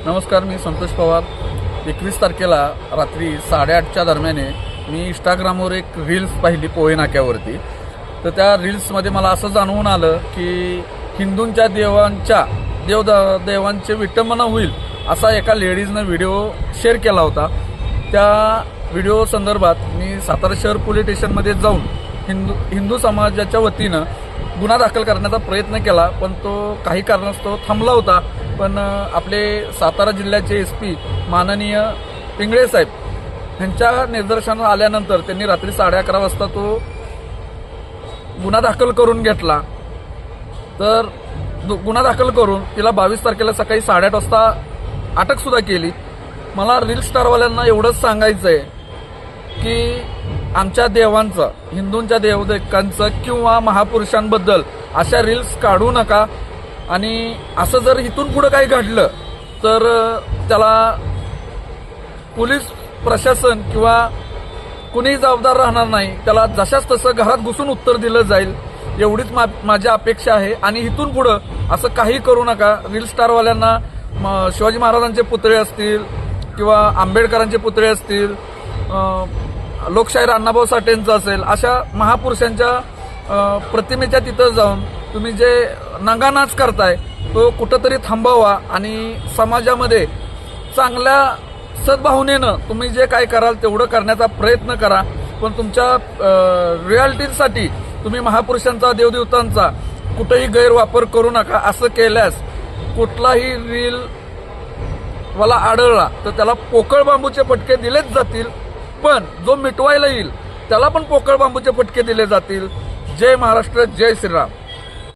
नमस्कार, मी संतोष पवार. 21 तारखेला रात्री 8:30च्या दरम्याने मी इंस्टाग्रामवर एक रील्स पाहिली पोहे नाक्यावरती. तर त्या रील्समध्ये मला असं जाणवून आलं की हिंदूंच्या देवांचे विटंबना होईल असा एका लेडीजनं व्हिडिओ शेअर केला होता. त्या व्हिडिओ संदर्भात मी सातारा शहर पोलीस स्टेशनमध्ये जाऊन हिंदू समाजाच्या वतीनं गुन्हा दाखल करण्याचा प्रयत्न केला, पण तो काही कारणास्तव थांबला होता. पण आपले सातारा जिल्ह्याचे SP माननीय पिंगळे साहेब यांच्या निदर्शनास आल्यानंतर त्यांनी रात्री 11:30 वाजता तो गुन्हा दाखल करून घेतला. तर गुन्हा दाखल करून तिला 22 तारखेला सकाळी 8:30 वाजता अटकसुद्धा केली. मला रील स्टारवाल्यांना एवढंच सांगायचं आहे की आमच्या देवांचं, हिंदूंच्या देवदेवतांचं किंवा महापुरुषांबद्दल अशा रील्स काढू नका. आणि असं जर इथून पुढं काही घडलं तर त्याला पोलीस प्रशासन किंवा कुणीही जबाबदार राहणार नाही. त्याला जशाच तसं घरात घुसून उत्तर दिलं जाईल एवढीच माझी अपेक्षा आहे. आणि इथून पुढं असं काही करू नका. रील स्टारवाल्यांना शिवाजी महाराजांचे पुतळे असतील किंवा आंबेडकरांचे पुतळे असतील, लोकशाहीर अण्णाभाऊ साठेंचं असेल, अशा महापुरुषांच्या प्रतिमेच्या तिथं जाऊन तुम्ही जे नंगानाच करताय तो कुठंतरी थांबवा आणि समाजामध्ये चांगल्या सद्भावनेनं तुम्ही जे काय कराल तेवढं करण्याचा प्रयत्न करा. पण तुमच्या रियालिटीसाठी तुम्ही महापुरुषांचा, देवदेवतांचा कुठेही गैरवापर करू नका. असं केल्यास कुठलाही रील वाला आढळला तर त्याला पोकळ बांबूचे फटके दिलेच जातील, पण जो मिटवायला येईल त्याला पण पोकळ बांबूचे फटके दिले जातील. जय महाराष्ट्र, जय श्रीराम.